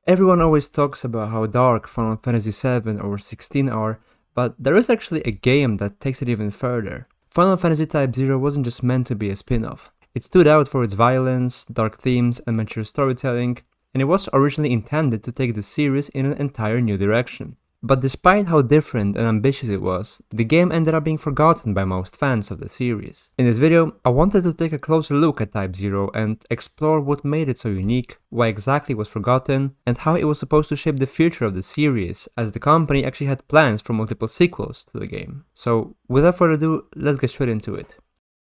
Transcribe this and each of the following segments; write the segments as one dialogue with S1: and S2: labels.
S1: Everyone always talks about how dark Final Fantasy VII or 16 are, but there is actually a game that takes it even further. Final Fantasy Type 0 wasn't just meant to be a spin-off. It stood out for its violence, dark themes, and mature storytelling, and it was originally intended to take the series in an entire new direction. But despite how different and ambitious it was, the game ended up being forgotten by most fans of the series. In this video, I wanted to take a closer look at Type 0 and explore what made it so unique, why exactly it was forgotten, and how it was supposed to shape the future of the series, as the company actually had plans for multiple sequels to the game. So, without further ado, let's get straight into it.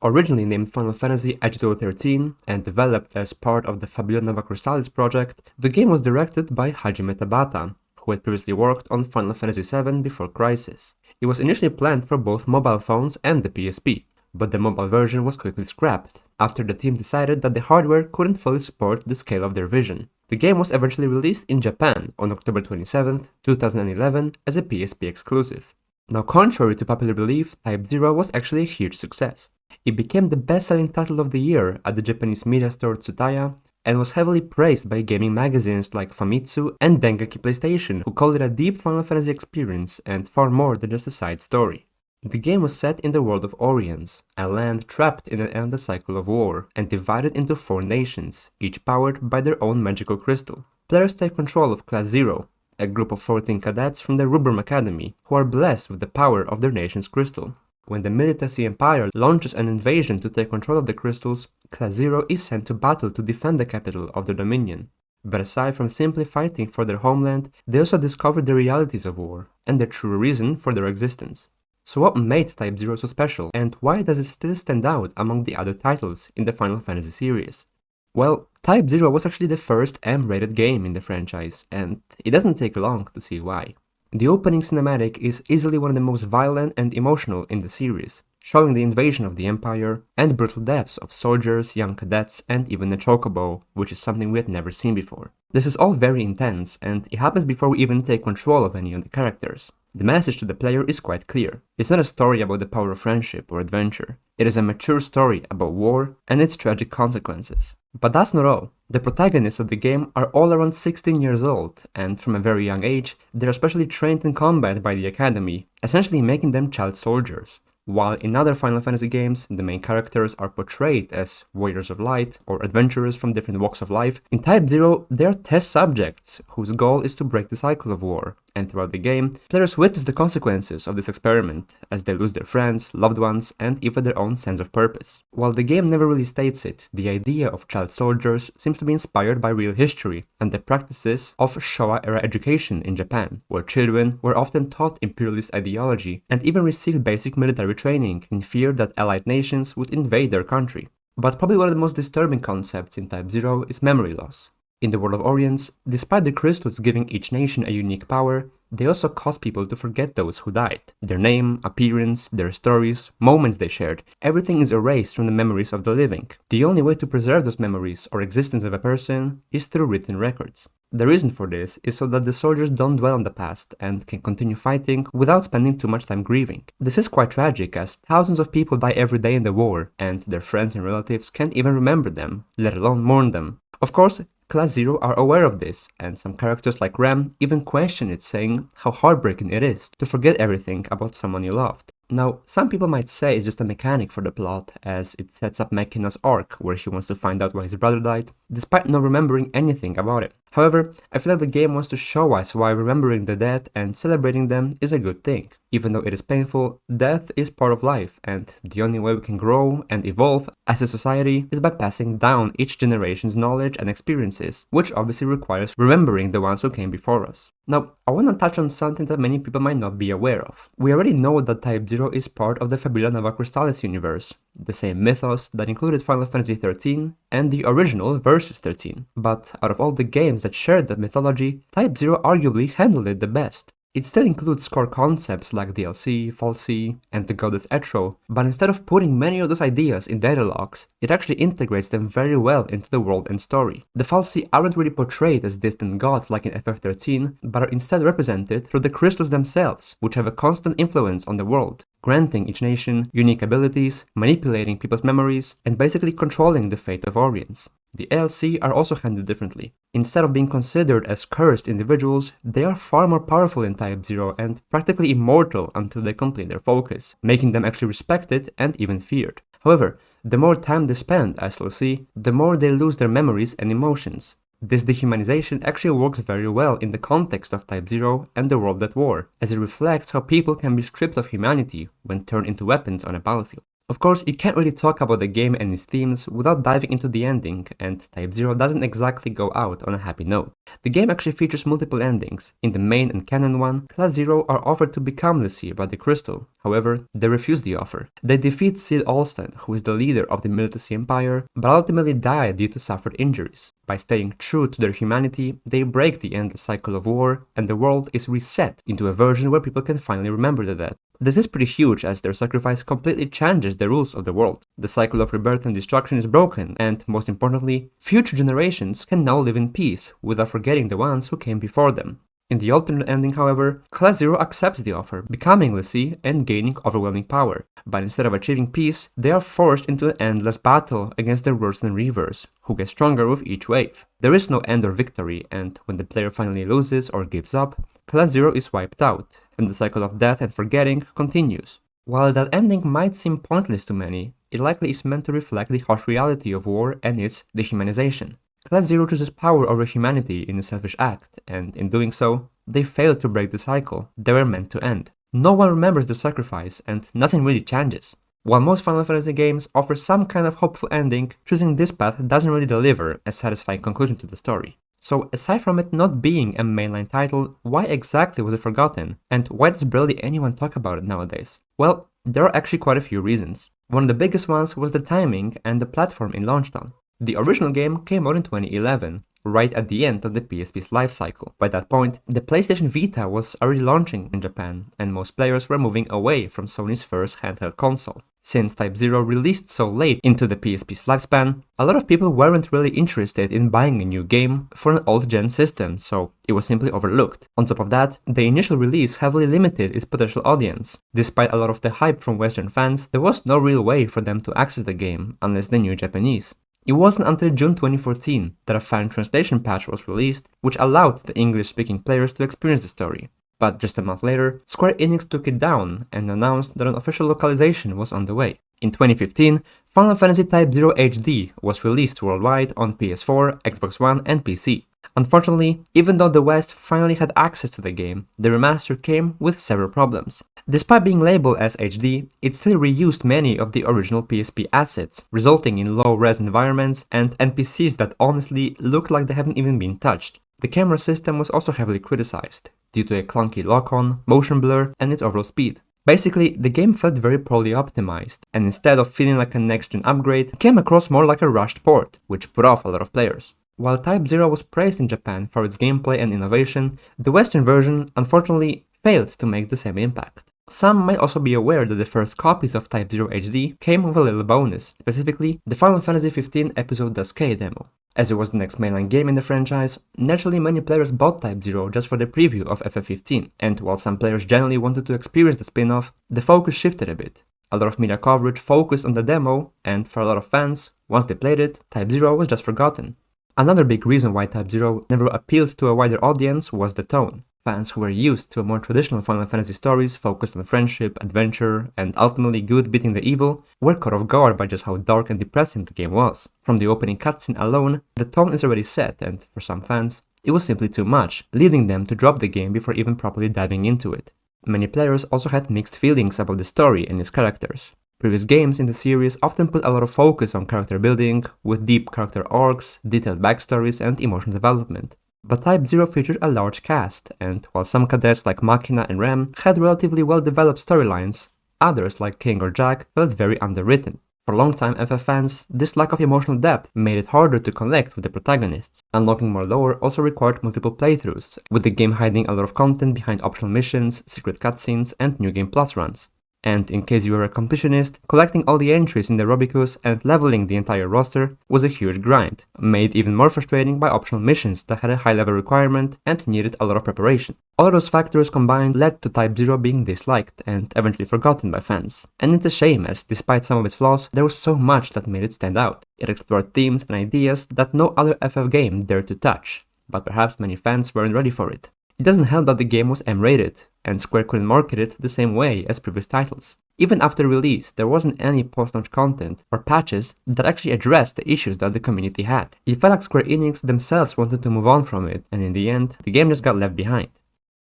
S1: Originally named Final Fantasy Untold 13 and developed as part of the Fabula Nova Crystallis project, the game was directed by Hajime Tabata, who had previously worked on Final Fantasy VII before Crisis. It was initially planned for both mobile phones and the PSP, but the mobile version was quickly scrapped, after the team decided that the hardware couldn't fully support the scale of their vision. The game was eventually released in Japan on October 27, 2011 as a PSP exclusive. Now, contrary to popular belief, Type 0 was actually a huge success. It became the best-selling title of the year at the Japanese media store Tsutaya, and was heavily praised by gaming magazines like Famitsu and Dengeki PlayStation, who called it a deep Final Fantasy experience and far more than just a side story. The game was set in the world of Oriens, a land trapped in an endless cycle of war, and divided into 4 nations, each powered by their own magical crystal. Players take control of Class 0, a group of 14 cadets from the Rubrum Academy, who are blessed with the power of their nation's crystal. When the Militasi Empire launches an invasion to take control of the crystals, Class 0 is sent to battle to defend the capital of their dominion. But aside from simply fighting for their homeland, they also discover the realities of war, and the true reason for their existence. So what made Type 0 so special, and why does it still stand out among the other titles in the Final Fantasy series? Well, Type 0 was actually the first M-rated game in the franchise, and it doesn't take long to see why. The opening cinematic is easily one of the most violent and emotional in the series, showing the invasion of the Empire and brutal deaths of soldiers, young cadets, and even a chocobo, which is something we had never seen before. This is all very intense, and it happens before we even take control of any of the characters. The message to the player is quite clear. It's not a story about the power of friendship or adventure. It is a mature story about war and its tragic consequences. But that's not all. The protagonists of the game are all around 16 years old, and from a very young age, they're especially trained in combat by the Academy, essentially making them child soldiers. While in other Final Fantasy games, the main characters are portrayed as warriors of light or adventurers from different walks of life, in Type 0 they are test subjects whose goal is to break the cycle of war, and throughout the game, players witness the consequences of this experiment as they lose their friends, loved ones, and even their own sense of purpose. While the game never really states it, the idea of child soldiers seems to be inspired by real history and the practices of Showa-era education in Japan, where children were often taught imperialist ideology and even received basic military training in fear that allied nations would invade their country. But probably one of the most disturbing concepts in Type 0 is memory loss. In the world of Oriens, despite the crystals giving each nation a unique power, they also cause people to forget those who died. Their name, appearance, their stories, moments they shared, everything is erased from the memories of the living. The only way to preserve those memories or existence of a person is through written records. The reason for this is so that the soldiers don't dwell on the past and can continue fighting without spending too much time grieving. This is quite tragic as thousands of people die every day in the war, and their friends and relatives can't even remember them, let alone mourn them. Of course, Class 0 are aware of this, and some characters like Ram even question it, saying how heartbreaking it is to forget everything about someone you loved. Now, some people might say it's just a mechanic for the plot, as it sets up Makino's arc, where he wants to find out why his brother died, despite not remembering anything about it. However, I feel like the game wants to show us why remembering the dead and celebrating them is a good thing. Even though it is painful, death is part of life, and the only way we can grow and evolve as a society is by passing down each generation's knowledge and experiences, which obviously requires remembering the ones who came before us. Now, I want to touch on something that many people might not be aware of. We already know that Type 0 is part of the Fabula Nova Crystallis universe, the same mythos that included Final Fantasy XIII and the original Versus 13. But out of all the games that shared that mythology, Type 0 arguably handled it the best. It still includes core concepts like DLC, Fal'Cie, and the goddess Etro, but instead of putting many of those ideas in data logs, it actually integrates them very well into the world and story. The Fal'Cie aren't really portrayed as distant gods like in FF13, but are instead represented through the crystals themselves, which have a constant influence on the world, granting each nation unique abilities, manipulating people's memories, and basically controlling the fate of Oriens. The ALC are also handled differently. Instead of being considered as cursed individuals, they are far more powerful in Type 0 and practically immortal until they complete their focus, making them actually respected and even feared. However, the more time they spend as LC, the more they lose their memories and emotions. This dehumanization actually works very well in the context of Type 0 and the world at war, as it reflects how people can be stripped of humanity when turned into weapons on a battlefield. Of course, you can't really talk about the game and its themes without diving into the ending, and Type 0 doesn't exactly go out on a happy note. The game actually features multiple endings. In the main and canon one, Class 0 are offered to become Lucy by the Crystal. However, they refuse the offer. They defeat Sid Alston, who is the leader of the Military Empire, but ultimately die due to suffered injuries. By staying true to their humanity, they break the endless cycle of war, and the world is reset into a version where people can finally remember the dead. This is pretty huge, as their sacrifice completely changes the rules of the world. The cycle of rebirth and destruction is broken, and most importantly, future generations can now live in peace without forgetting the ones who came before them. In the alternate ending, however, Class 0 accepts the offer, becoming Lucy and gaining overwhelming power. But instead of achieving peace, they are forced into an endless battle against their worsened Reavers, who get stronger with each wave. There is no end or victory, and when the player finally loses or gives up, Class 0 is wiped out, and the cycle of death and forgetting continues. While that ending might seem pointless to many, it likely is meant to reflect the harsh reality of war and its dehumanization. Class 0 chooses power over humanity in a selfish act, and in doing so, they fail to break the cycle they were meant to end. No one remembers the sacrifice, and nothing really changes. While most Final Fantasy games offer some kind of hopeful ending, choosing this path doesn't really deliver a satisfying conclusion to the story. So aside from it not being a mainline title, why exactly was it forgotten, and why does barely anyone talk about it nowadays? Well, there are actually quite a few reasons. One of the biggest ones was the timing and the platform it launched on. The original game came out in 2011, right at the end of the PSP's life cycle. By that point, the PlayStation Vita was already launching in Japan, and most players were moving away from Sony's first handheld console. Since Type 0 released so late into the PSP's lifespan, a lot of people weren't really interested in buying a new game for an old-gen system, so it was simply overlooked. On top of that, the initial release heavily limited its potential audience. Despite a lot of the hype from Western fans, there was no real way for them to access the game unless they knew Japanese. It wasn't until June 2014 that a fan translation patch was released, which allowed the English-speaking players to experience the story. But just a month later, Square Enix took it down and announced that an official localization was on the way. In 2015, Final Fantasy Type 0 HD was released worldwide on PS4, Xbox One, and PC. Unfortunately, even though the West finally had access to the game, the remaster came with several problems. Despite being labeled as HD, it still reused many of the original PSP assets, resulting in low-res environments and NPCs that honestly look like they haven't even been touched. The camera system was also heavily criticized, due to a clunky lock-on, motion blur, and its overall speed. Basically, the game felt very poorly optimized, and instead of feeling like a next-gen upgrade, it came across more like a rushed port, which put off a lot of players. While Type 0 was praised in Japan for its gameplay and innovation, the Western version unfortunately failed to make the same impact. Some might also be aware that the first copies of Type 0 HD came with a little bonus, specifically the Final Fantasy XV Episode Duskei demo. As it was the next mainline game in the franchise, naturally many players bought Type 0 just for the preview of FF15, and while some players generally wanted to experience the spin-off, the focus shifted a bit. A lot of media coverage focused on the demo, and for a lot of fans, once they played it, Type 0 was just forgotten. Another big reason why Type 0 never appealed to a wider audience was the tone. Fans who were used to more traditional Final Fantasy stories focused on friendship, adventure, and ultimately good beating the evil were caught off guard by just how dark and depressing the game was. From the opening cutscene alone, the tone is already set, and for some fans, it was simply too much, leading them to drop the game before even properly diving into it. Many players also had mixed feelings about the story and its characters. Previous games in the series often put a lot of focus on character building, with deep character arcs, detailed backstories, and emotional development. But Type 0 featured a large cast, and while some cadets like Machina and Rem had relatively well-developed storylines, others like King or Jack felt very underwritten. For longtime FF fans, this lack of emotional depth made it harder to connect with the protagonists. Unlocking more lore also required multiple playthroughs, with the game hiding a lot of content behind optional missions, secret cutscenes, and New Game Plus runs. And in case you were a completionist, collecting all the entries in the Robicus and leveling the entire roster was a huge grind, made even more frustrating by optional missions that had a high level requirement and needed a lot of preparation. All those factors combined led to Type 0 being disliked and eventually forgotten by fans. And it's a shame, as despite some of its flaws, there was so much that made it stand out. It explored themes and ideas that no other FF game dared to touch, but perhaps many fans weren't ready for it. It doesn't help that the game was M-rated, and Square couldn't market it the same way as previous titles. Even after release, there wasn't any post-launch content or patches that actually addressed the issues that the community had. It felt like Square Enix themselves wanted to move on from it, and in the end, the game just got left behind.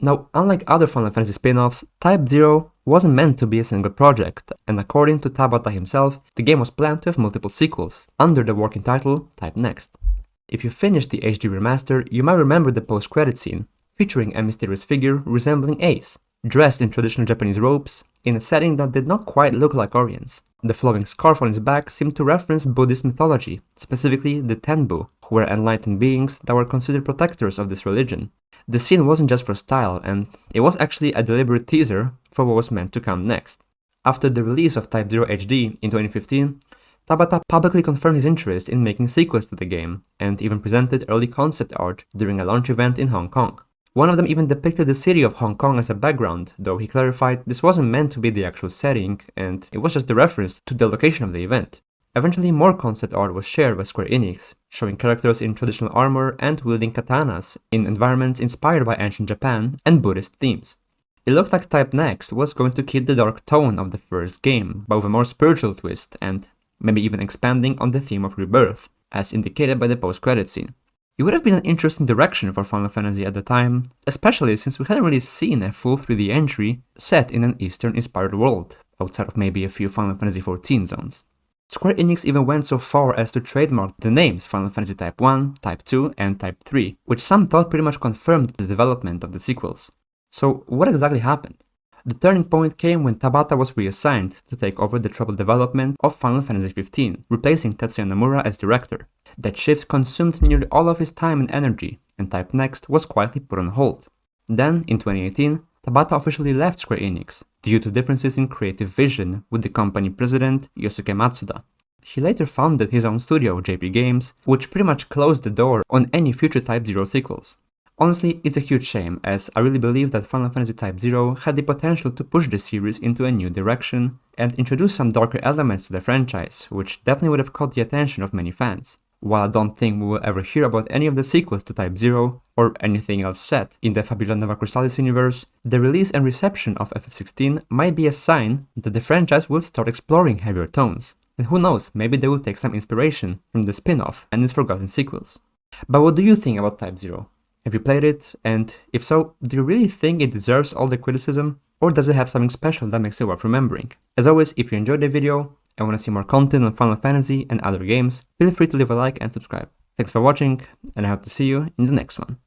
S1: Now, unlike other Final Fantasy spin-offs, Type 0 wasn't meant to be a single project, and according to Tabata himself, the game was planned to have multiple sequels, under the working title Type Next. If you finished the HD remaster, you might remember the post-credit scene, featuring a mysterious figure resembling Ace, dressed in traditional Japanese robes, in a setting that did not quite look like Orion's. The flowing scarf on his back seemed to reference Buddhist mythology, specifically the Tenbu, who were enlightened beings that were considered protectors of this religion. The scene wasn't just for style, and it was actually a deliberate teaser for what was meant to come next. After the release of Type 0 HD in 2015, Tabata publicly confirmed his interest in making sequels to the game, and even presented early concept art during a launch event in Hong Kong. One of them even depicted the city of Hong Kong as a background, though he clarified this wasn't meant to be the actual setting, and it was just a reference to the location of the event. Eventually, more concept art was shared by Square Enix, showing characters in traditional armor and wielding katanas in environments inspired by ancient Japan and Buddhist themes. It looked like Type Next was going to keep the dark tone of the first game, but with a more spiritual twist, and maybe even expanding on the theme of rebirth, as indicated by the post-credit scene. It would have been an interesting direction for Final Fantasy at the time, especially since we hadn't really seen a full 3D entry set in an Eastern-inspired world, outside of maybe a few Final Fantasy XIV zones. Square Enix even went so far as to trademark the names Final Fantasy Type 1, Type 2, and Type 3, which some thought pretty much confirmed the development of the sequels. So what exactly happened? The turning point came when Tabata was reassigned to take over the troubled development of Final Fantasy XV, replacing Tetsuya Nomura as director. That shift consumed nearly all of his time and energy, and Type Next was quietly put on hold. Then, in 2018, Tabata officially left Square Enix, due to differences in creative vision with the company president Yosuke Matsuda. He later founded his own studio, JP Games, which pretty much closed the door on any future Type 0 sequels. Honestly, it's a huge shame, as I really believe that Final Fantasy Type 0 had the potential to push the series into a new direction and introduce some darker elements to the franchise, which definitely would have caught the attention of many fans. While I don't think we will ever hear about any of the sequels to Type 0, or anything else set in the Fabula Nova Crystallis universe, the release and reception of FF16 might be a sign that the franchise will start exploring heavier tones. And who knows, maybe they will take some inspiration from the spin-off and its forgotten sequels. But what do you think about Type 0? Have you played it? And if so, do you really think it deserves all the criticism? Or does it have something special that makes it worth remembering? As always, if you enjoyed the video and want to see more content on Final Fantasy and other games, feel free to leave a like and subscribe. Thanks for watching, and I hope to see you in the next one.